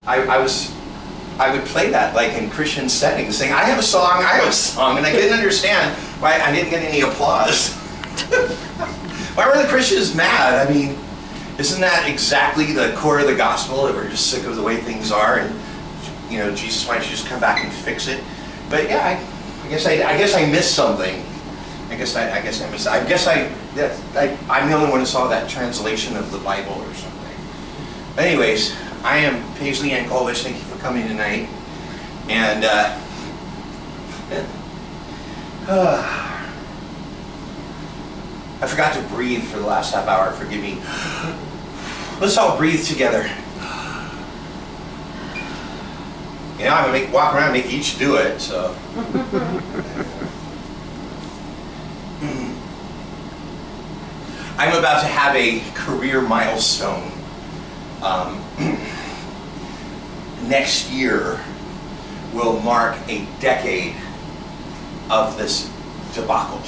I would play that like in Christian settings, saying, I have a song, and I didn't understand why I didn't get any applause. Why were the Christians mad? I mean, isn't that exactly the core of the gospel, that we're just sick of the way things are, and you know, Jesus, why don't you just come back and fix it? But yeah, I guess I missed something. I'm the only one who saw that translation of the Bible or something. But anyways, I am Paisley Yankolovich. Thank you for coming tonight. And I forgot to breathe for the last half hour. Forgive me. Let's all breathe together. You know, I'm gonna walk around and make each do it. So. I'm about to have a career milestone. Next year will mark a decade of this debacle.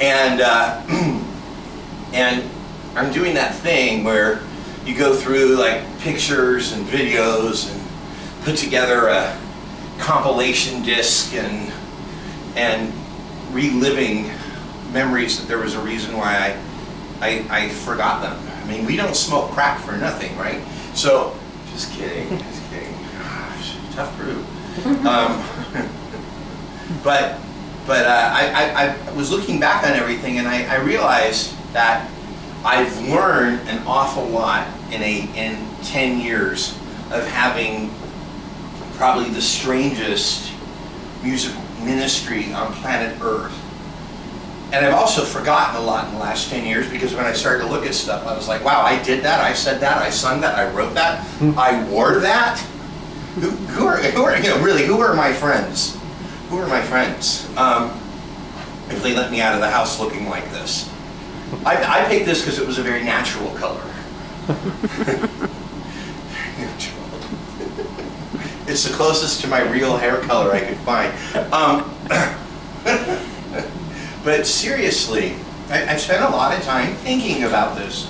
And I'm doing that thing where you go through like pictures and videos and put together a compilation disc and reliving memories that there was a reason why I forgot them. I mean, we don't smoke crack for nothing, right? So, just kidding, just kidding. Gosh, tough group. But I was looking back on everything, and I realized that I've learned an awful lot in 10 years of having probably the strangest music ministry on planet Earth. And I've also forgotten a lot in the last 10 years, because when I started to look at stuff, I was like, wow, I did that, I said that, I sung that, I wrote that, I wore that. Who are you know, really, who are my friends? Who are my friends? If they let me out of the house looking like this. I picked this because it was a very natural color. It's the closest to my real hair color I could find. But seriously, I've spent a lot of time thinking about this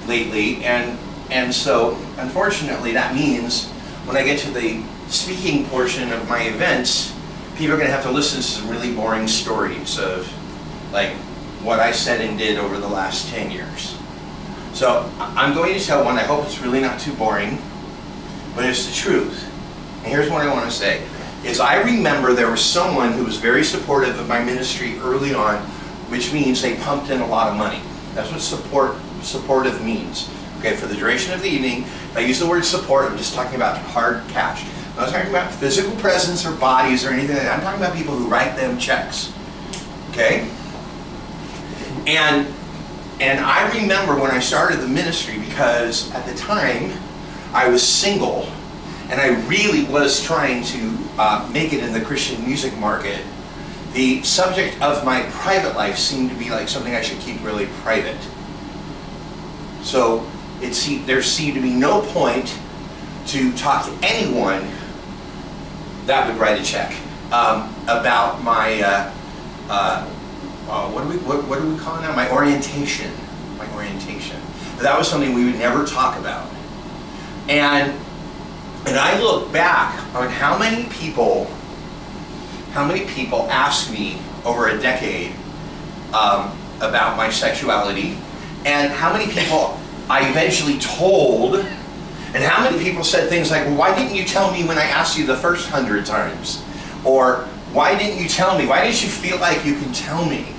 lately, and so unfortunately that means when I get to the speaking portion of my events, people are going to have to listen to some really boring stories of like what I said and did over the last 10 years. So I'm going to tell one. I hope it's really not too boring, but it's the truth. And here's what I want to say. Is I remember there was someone who was very supportive of my ministry early on, which means they pumped in a lot of money. That's what supportive means. Okay, for the duration of the evening, if I use the word support, I'm just talking about hard cash. I'm not talking about physical presence or bodies or anything like that. I'm talking about people who write them checks. Okay? And I remember when I started the ministry, because at the time I was single, and I really was trying to make it in the Christian music market. The subject of my private life seemed to be like something I should keep really private. So there seemed to be no point to talk to anyone that would write a check about my what do we call it now? My orientation. My orientation. But that was something we would never talk about. And I look back on how many people asked me over a decade about my sexuality, and how many people I eventually told, and how many people said things like, well, why didn't you tell me when I asked you the first 100 times? Or, why didn't you tell me? Why didn't you feel like you can tell me?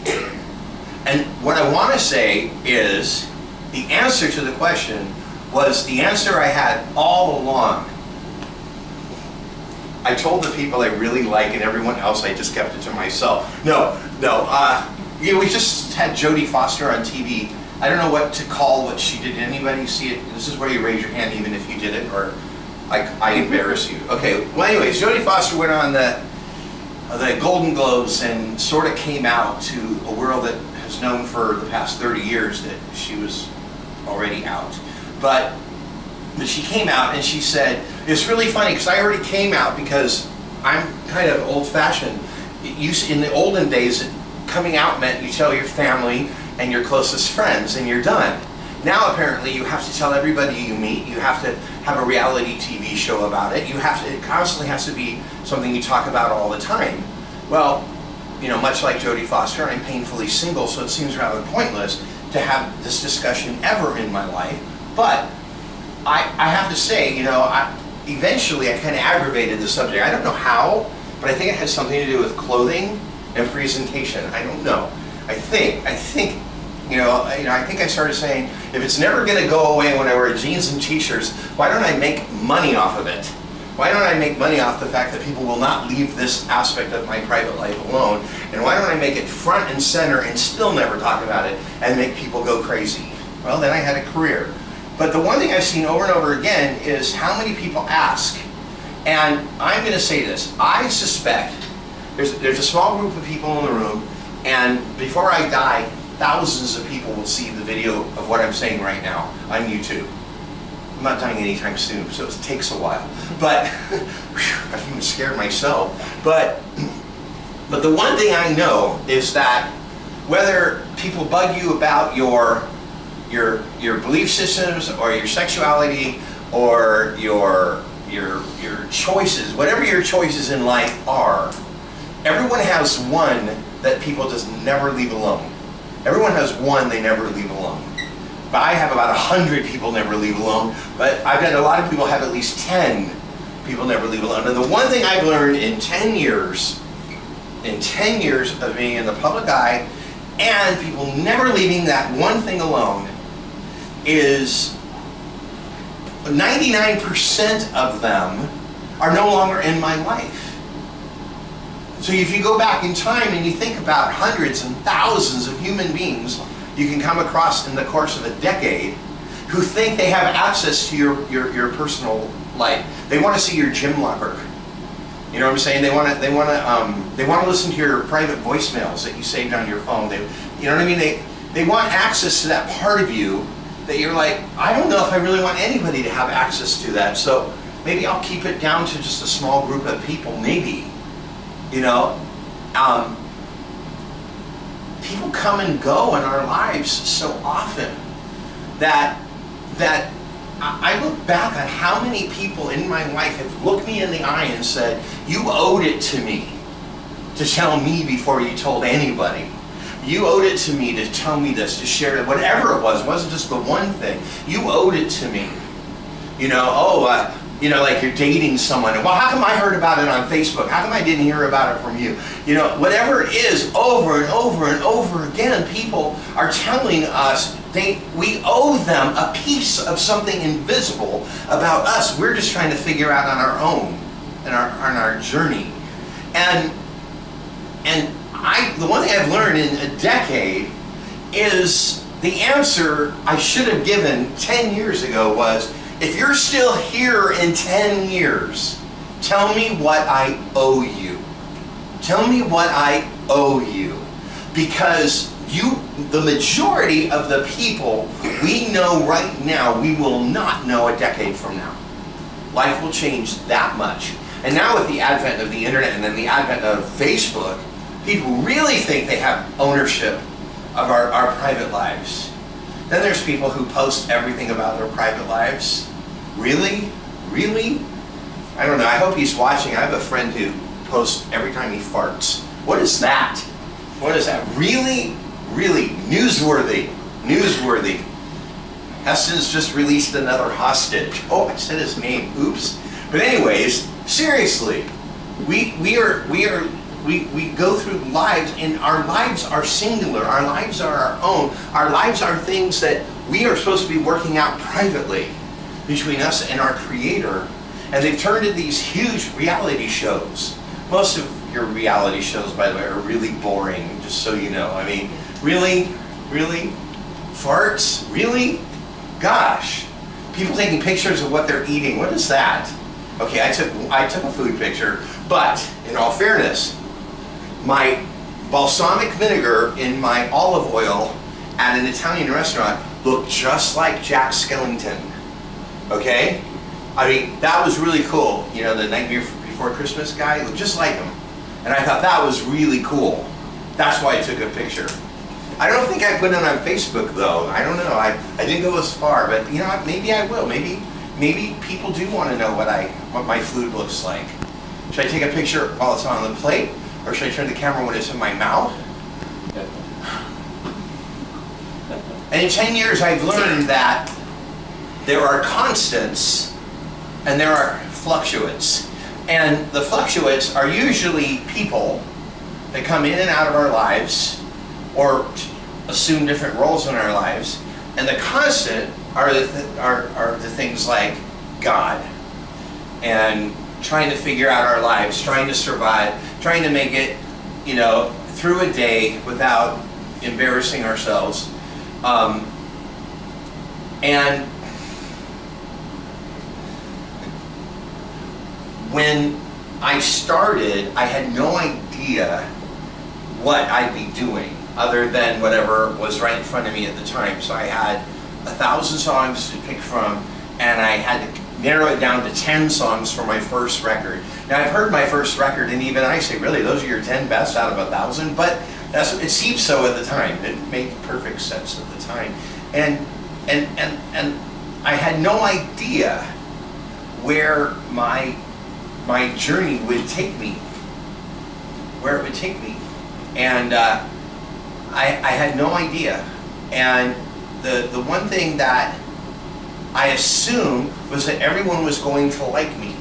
And what I want to say is, the answer to the question was the answer I had all along. I told the people I really like, and everyone else I just kept it to myself. You know, we just had Jodie Foster on TV. I don't know what to call what she did. Did anybody see it? This is where you raise your hand even if you did it, or I embarrass you. Okay, well anyways, Jodie Foster went on the Golden Globes and sort of came out to a world that has known for the past 30 years that she was already out. But she came out and she said, it's really funny because I already came out because I'm kind of old-fashioned. In the olden days, coming out meant you tell your family and your closest friends and you're done. Now apparently you have to tell everybody you meet, you have to have a reality TV show about it. It constantly has to be something you talk about all the time. Well, much like Jodie Foster, I'm painfully single, so it seems rather pointless to have this discussion ever in my life. But I have to say, eventually I kind of aggravated the subject. I don't know how, but I think it has something to do with clothing and presentation. I don't know. I think I think I started saying, if it's never going to go away when I wear jeans and t-shirts, why don't I make money off of it? Why don't I make money off the fact that people will not leave this aspect of my private life alone? And why don't I make it front and center and still never talk about it and make people go crazy? Well, then I had a career. But the one thing I've seen over and over again is how many people ask. And I'm going to say this. I suspect there's a small group of people in the room, and before I die, thousands of people will see the video of what I'm saying right now on YouTube. I'm not dying anytime soon, so it takes a while. But I'm even scared myself. But the one thing I know is that whether people bug you about your belief systems or your sexuality or your choices, whatever your choices in life are, everyone has one that people just never leave alone. Everyone has one they never leave alone. But I have about 100 people never leave alone, but I've had a lot of people have at least 10 people never leave alone. And the one thing I've learned in 10 years of being in the public eye and people never leaving that one thing alone is 99% of them are no longer in my life. So if you go back in time and you think about hundreds and thousands of human beings you can come across in the course of a decade who think they have access to your personal life. They want to see your gym locker. You know what I'm saying? They want to listen to your private voicemails that you saved on your phone. You know what I mean? They want access to that part of you that you're like, I don't know if I really want anybody to have access to that. So maybe I'll keep it down to just a small group of people. Maybe. People come and go in our lives so often that I look back on how many people in my life have looked me in the eye and said, you owed it to me to tell me before you told anybody. You owed it to me to tell me this, to share it, whatever it wasn't just the one thing. You owed it to me. Like you're dating someone, and well, how come I heard about it on Facebook? How come I didn't hear about it from you? Whatever it is, over and over and over again, people are telling us we owe them a piece of something invisible about us. We're just trying to figure out on our own, on our journey. And the one thing I've learned in a decade is the answer I should have given 10 years ago was, if you're still here in 10 years, tell me what I owe you. Tell me what I owe you. Because the majority of the people we know right now, we will not know a decade from now. Life will change that much. And now with the advent of the internet and then the advent of Facebook, people really think they have ownership of our private lives. Then there's people who post everything about their private lives. Really? Really? I don't know. I hope he's watching. I have a friend who posts every time he farts. What is that? What is that? Really? Really? Newsworthy. Newsworthy. Heston's just released another hostage. Oh, I said his name. Oops. But anyways, seriously, we go through lives, and our lives are singular. Our lives are our own. Our lives are things that we are supposed to be working out privately between us and our Creator. And they've turned into these huge reality shows. Most of your reality shows, by the way, are really boring, just so you know. I mean, really? Really? Farts? Really? Gosh. People taking pictures of what they're eating. What is that? Okay, I took a food picture, but in all fairness, my balsamic vinegar in my olive oil at an Italian restaurant looked just like Jack Skellington. Okay? I mean, that was really cool. You know, the Nightmare Before Christmas guy looked just like him. And I thought that was really cool. That's why I took a picture. I don't think I put it on Facebook though. I don't know. I didn't go as far, but you know what? Maybe I will. Maybe maybe people do want to know what my food looks like. Should I take a picture while it's on the plate, or should I turn the camera when it's in my mouth? And in 10 years, I've learned that there are constants and there are fluctuates. And the fluctuates are usually people that come in and out of our lives or assume different roles in our lives. And the constant are the things like God and trying to figure out our lives, trying to survive, trying to make it, you know, through a day without embarrassing ourselves. And when I started, I had no idea what I'd be doing other than whatever was right in front of me at the time. So I had 1,000 songs to pick from, and I had to narrow it down to 10 songs for my first record. Now, I've heard my first record, and even I say, really, those are your 10 best out of 1,000? But it seemed so at the time. It made perfect sense at the time. And I had no idea where my journey would take me, where it would take me. And I had no idea. And the one thing that I assumed was that everyone was going to like me.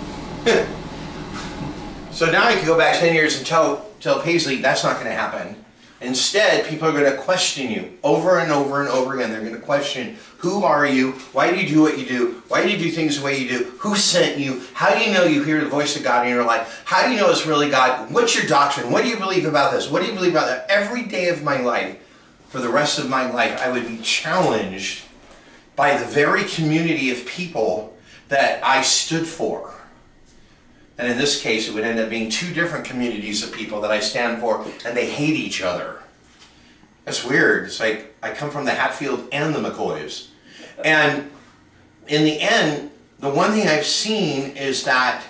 So now I can go back 10 years and tell Paisley that's not going to happen. Instead, people are going to question you over and over and over again. They're going to question, who are you? Why do you do what you do? Why do you do things the way you do? Who sent you? How do you know you hear the voice of God in your life? How do you know it's really God? What's your doctrine? What do you believe about this? What do you believe about that? Every day of my life, for the rest of my life, I would be challenged by the very community of people that I stood for. And in this case, it would end up being two different communities of people that I stand for, and they hate each other. That's weird. It's like I come from the Hatfield and the McCoys. And in the end, the one thing I've seen is that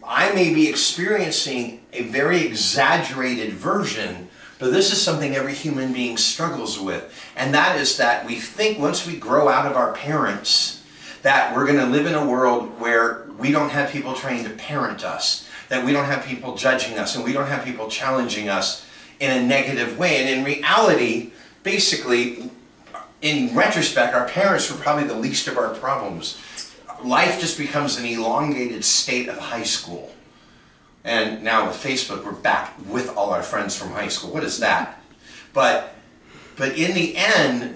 I may be experiencing a very exaggerated version, but this is something every human being struggles with. And that is that we think once we grow out of our parents, that we're going to live in a world where we don't have people trying to parent us, that we don't have people judging us, and we don't have people challenging us in a negative way. And in reality, basically, in retrospect, our parents were probably the least of our problems. Life just becomes an elongated state of high school. And now with Facebook, we're back with all our friends from high school. What is that? But in the end,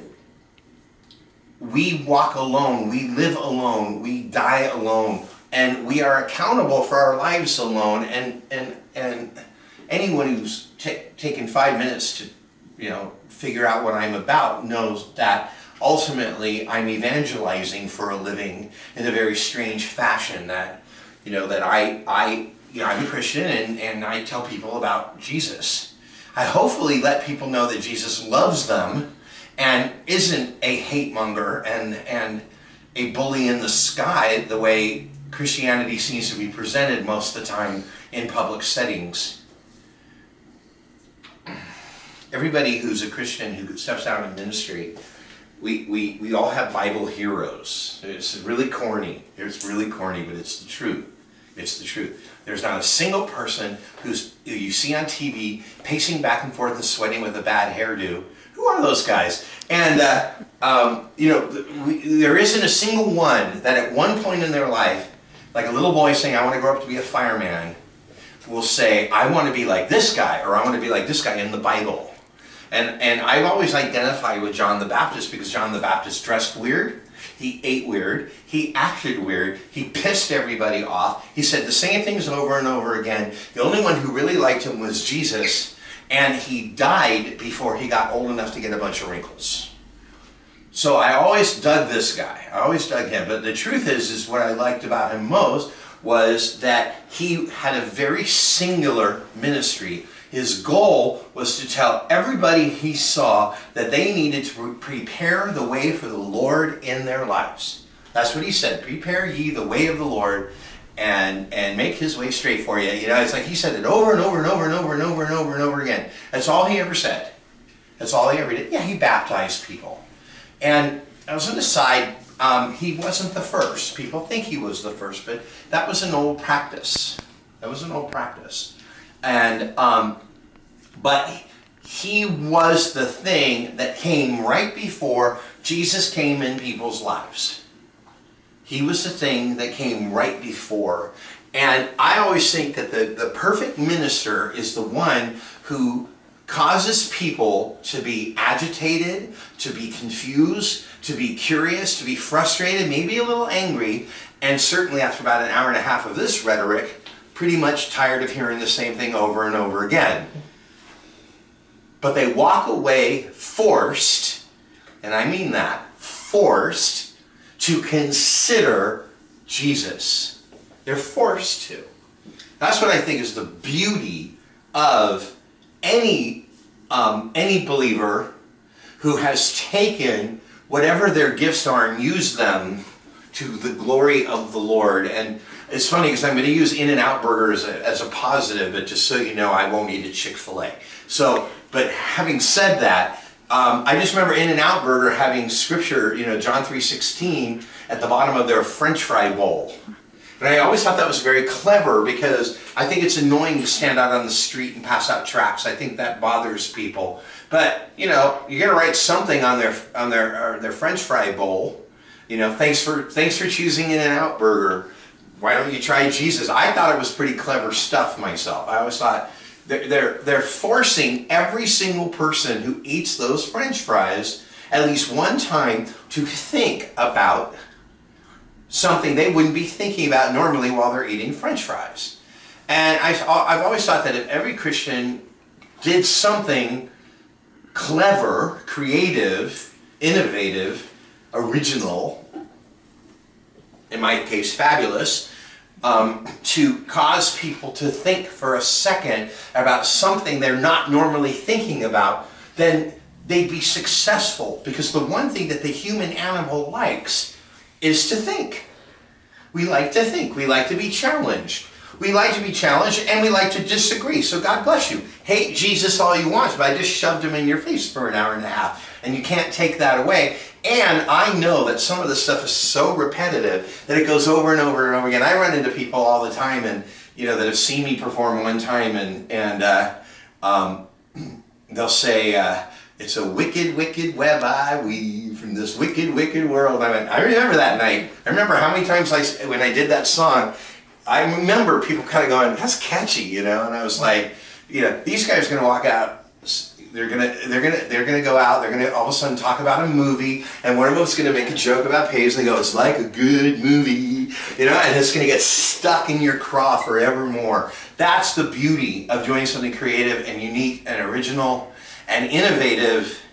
we walk alone, we live alone, we die alone, and we are accountable for our lives alone. And anyone who's taken 5 minutes to, you know, figure out what I'm about knows that ultimately I'm evangelizing for a living in a very strange fashion. That, you know, that I'm a Christian and I tell people about Jesus. I hopefully let people know that Jesus loves them and isn't a hate monger and a bully in the sky the way Christianity seems to be presented most of the time in public settings. Everybody who's a Christian who steps out in ministry, we all have Bible heroes. It's really corny. It's really corny, but it's the truth. It's the truth. There's not a single person who you see on TV pacing back and forth and sweating with a bad hairdo. Who are those guys? And, you know, there isn't a single one that at one point in their life, like a little boy saying, I want to grow up to be a fireman, will say, I want to be like this guy, or I want to be like this guy in the Bible. And I've always identified with John the Baptist because John the Baptist dressed weird, he ate weird, he acted weird, he pissed everybody off, he said the same things over and over again. The only one who really liked him was Jesus, and he died before he got old enough to get a bunch of wrinkles. So I always dug this guy. I always dug him. But the truth is what I liked about him most was that he had a very singular ministry. His goal was to tell everybody he saw that they needed to prepare the way for the Lord in their lives. That's what he said. Prepare ye the way of the Lord and make his way straight for you. You know, it's like he said it over and over and over and over and over and over and over again. That's all he ever said. That's all he ever did. Yeah, he baptized people. And as an aside, He wasn't the first. People think he was the first, but that was an old practice. That was an old practice. And, but he was the thing that came right before Jesus came in people's lives. He was the thing that came right before. And I always think that the perfect minister is the one who causes people to be agitated, to be confused, to be curious, to be frustrated, maybe a little angry, and certainly after about an hour and a half of this rhetoric, pretty much tired of hearing the same thing over and over again. But they walk away forced, and I mean that, forced to consider Jesus. They're forced to. That's what I think is the beauty of any believer who has taken whatever their gifts are and used them to the glory of the Lord. And it's funny because I'm going to use In-N-Out Burger as a positive, but just so you know, I won't eat a Chick-fil-A. So, but having said that, I just remember In-N-Out Burger having scripture, you know, John 3:16 at the bottom of their French fry bowl. And I always thought that was very clever because I think it's annoying to stand out on the street and pass out tracts. I think that bothers people. But, you know, you got to write something on their French fry bowl. You know, thanks for choosing In-N-Out Burger. Why don't you try Jesus? I thought it was pretty clever stuff myself. I always thought they're forcing every single person who eats those French fries at least one time to think about something they wouldn't be thinking about normally while they're eating French fries. And I've always thought that if every Christian did something clever, creative, innovative, original, in my case fabulous, to cause people to think for a second about something they're not normally thinking about, then they'd be successful. Because the one thing that the human animal likes is to think. We like to think. We like to be challenged. We like to be challenged and we like to disagree. So God bless you. Hate Jesus all you want, but I just shoved him in your face for an hour and a half. And you can't take that away. And I know that some of this stuff is so repetitive that it goes over and over and over again. I run into people all the time, and you know, that have seen me perform one time, and they'll say, it's a wicked, wicked web I weave from this wicked, wicked world. I went, I remember that night. I remember how many times when I did that song, I remember people kind of going, that's catchy, you know? And I was like, you know, these guys are going to walk out. They're gonna go out. They're gonna all of a sudden talk about a movie, and one of them's gonna make a joke about Paisley. Go, it's like a good movie, you know, and it's gonna get stuck in your craw forevermore. That's the beauty of doing something creative and unique and original and innovative,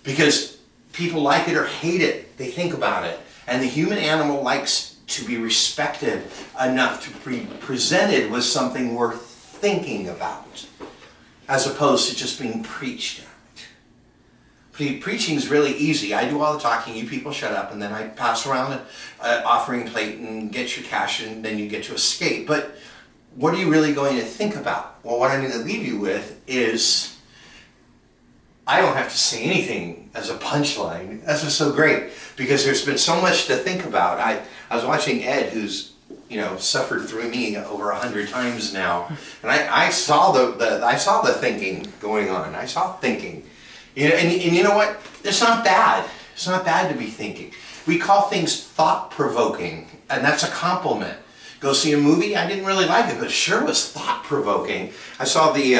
because people like it or hate it. They think about it, and the human animal likes to be respected enough to be presented with something worth thinking about, as opposed to just being preached at. Preaching is really easy. I do all the talking, you people shut up, and then I pass around an offering plate and get your cash, and then you get to escape. But what are you really going to think about? Well, what I'm going to leave you with is, I don't have to say anything as a punchline. That's what's so great, because there's been so much to think about. I was watching Ed, who's, you know, suffered through me over 100 times now, and I saw the thinking going on. I saw thinking, you know, and you know what? It's not bad. It's not bad to be thinking. We call things thought-provoking, and that's a compliment. Go see a movie. I didn't really like it, but it sure was thought-provoking. I saw the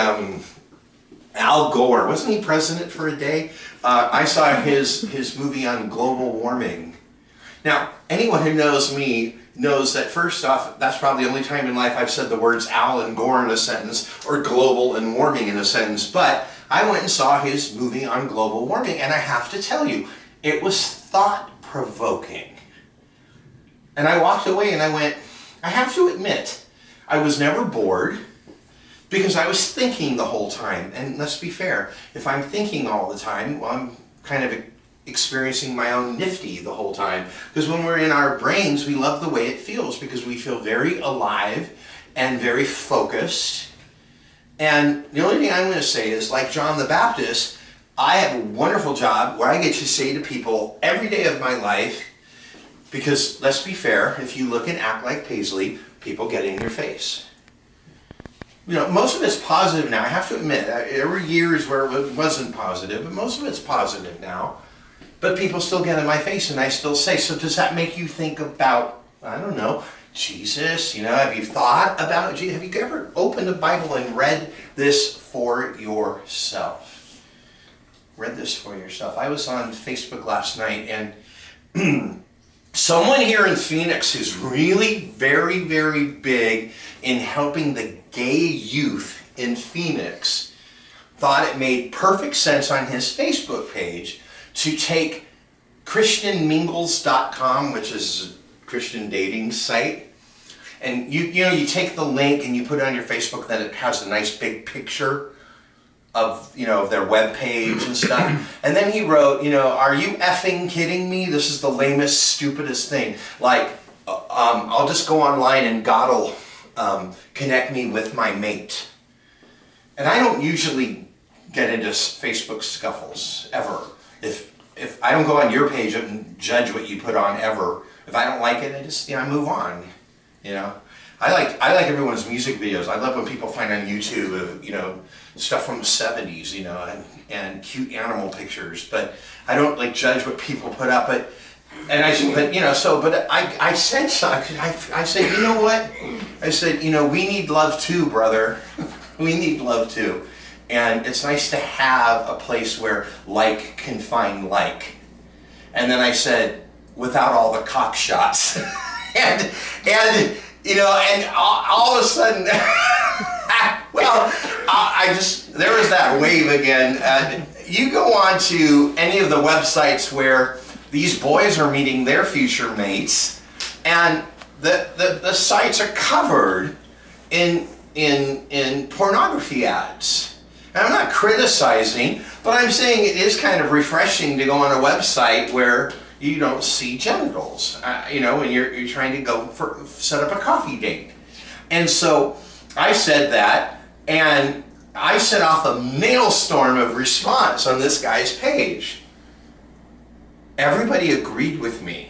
Al Gore. Wasn't he president for a day? I saw his movie on global warming. Now, anyone who knows me knows that, first off, that's probably the only time in life I've said the words Al and Gore in a sentence, or global and warming in a sentence, but I went and saw his movie on global warming, and I have to tell you, it was thought-provoking. And I walked away and I went, I have to admit, I was never bored, because I was thinking the whole time. And let's be fair, if I'm thinking all the time, well, I'm kind of experiencing my own nifty the whole time. Because when we're in our brains, we love the way it feels, because we feel very alive and very focused. And the only thing I'm going to say is, like John the Baptist, I have a wonderful job where I get to say to people every day of my life, because let's be fair, if you look and act like Paisley, people get in your face. You know, most of it's positive now. I have to admit, there were years where it wasn't positive, but most of it's positive now. But people still get in my face, and I still say, so does that make you think about, I don't know, Jesus? You know, have you thought about Jesus? Have you ever opened the Bible and read this for yourself? Read this for yourself. I was on Facebook last night, and someone here in Phoenix who's really very, very big in helping the gay youth in Phoenix thought it made perfect sense on his Facebook page to take ChristianMingles.com, which is a Christian dating site, and you take the link and you put it on your Facebook, then it has a nice big picture of, of their web page and stuff. And then he wrote, are you effing kidding me? This is the lamest, stupidest thing. Like, I'll just go online and God'll connect me with my mate. And I don't usually get into Facebook scuffles, ever. If I don't go on your page and judge what you put on ever, if I don't like it, I just, I move on, I like everyone's music videos. I love when people find on YouTube, stuff from the 70s, and cute animal pictures. But I don't judge what people put up. I said something. I said, you know what? I said, we need love too, brother. We need love too. And it's nice to have a place where like can find like. And then I said, without all the cock shots. and all of a sudden, well, there was that wave again. You go on to any of the websites where these boys are meeting their future mates, and the sites are covered in pornography ads. And I'm not criticizing, but I'm saying it is kind of refreshing to go on a website where you don't see genitals, when you're trying to go set up a coffee date. And so I said that, and I set off a maelstrom of response on this guy's page. Everybody agreed with me.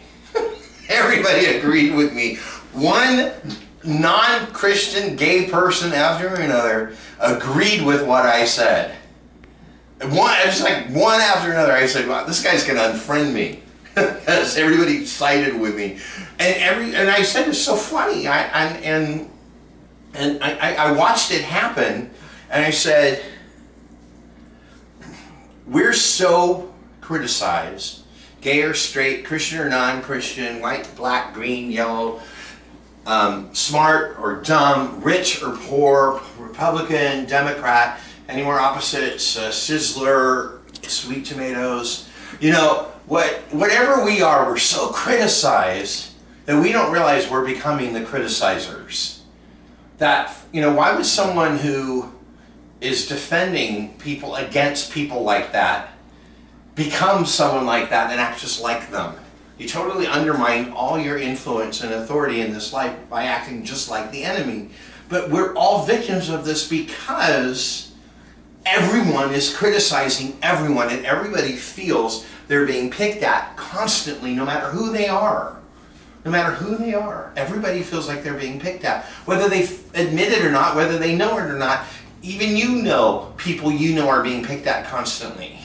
Everybody agreed with me. One non-Christian gay person after another agreed with what I said. It's like one after another. I said, wow, this guy's going to unfriend me. Because everybody sided with me. And I said, it's so funny. I watched it happen, and I said, we're so criticized, gay or straight, Christian or non-Christian, white, black, green, yellow, smart or dumb, rich or poor, Republican, Democrat, any more opposites, Sizzler, sweet tomatoes, whatever we are, we're so criticized that we don't realize we're becoming the criticizers. That, why would someone who is defending people against people like that become someone like that and act just like them? You totally undermine all your influence and authority in this life by acting just like the enemy. But we're all victims of this because everyone is criticizing everyone, and everybody feels they're being picked at constantly, no matter who they are. No matter who they are. Everybody feels like they're being picked at. Whether they admit it or not, whether they know it or not, even people are being picked at constantly.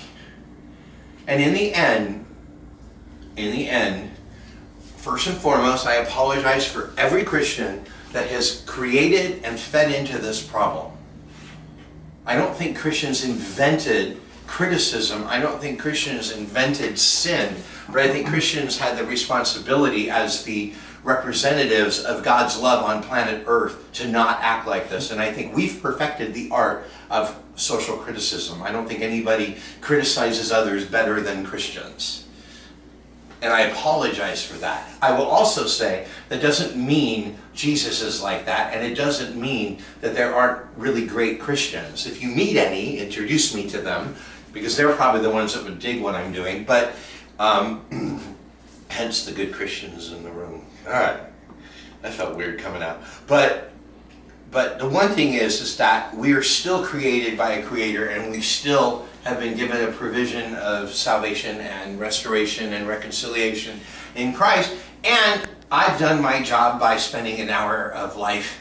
And in the end, first and foremost, I apologize for every Christian that has created and fed into this problem. I don't think Christians invented criticism. I don't think Christians invented sin, but I think Christians had the responsibility as the representatives of God's love on planet Earth to not act like this. And I think we've perfected the art of social criticism. I don't think anybody criticizes others better than Christians. And I apologize for that. I will also say that doesn't mean Jesus is like that, and it doesn't mean that there aren't really great Christians. If you meet any, introduce me to them, because they're probably the ones that would dig what I'm doing. But hence the good Christians in the room. All right, that felt weird coming out. But the one thing is that we are still created by a Creator, and we still have been given a provision of salvation and restoration and reconciliation in Christ. And I've done my job by spending an hour of life,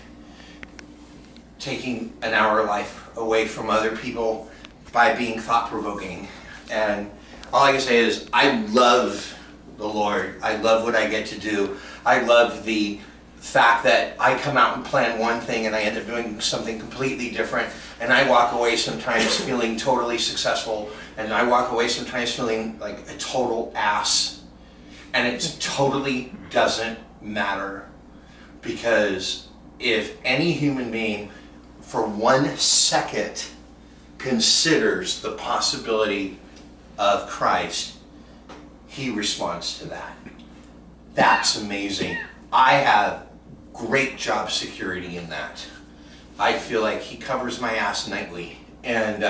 taking an hour of life away from other people by being thought-provoking. And all I can say is I love the Lord. I love what I get to do. I love the fact that I come out and plan one thing and I end up doing something completely different, and I walk away sometimes feeling totally successful, and I walk away sometimes feeling like a total ass, and it totally doesn't matter, because if any human being for 1 second considers the possibility of Christ, he responds to that. That's amazing. I have great job security in that. I feel like he covers my ass nightly, and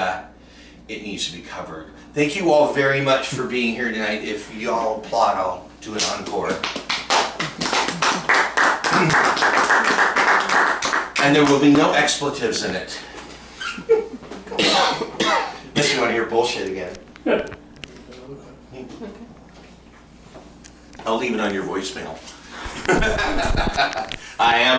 it needs to be covered. Thank you all very much for being here tonight. If you all applaud, I'll do an encore. And there will be no expletives in it. Unless you want to hear bullshit again. I'll leave it on your voicemail. I am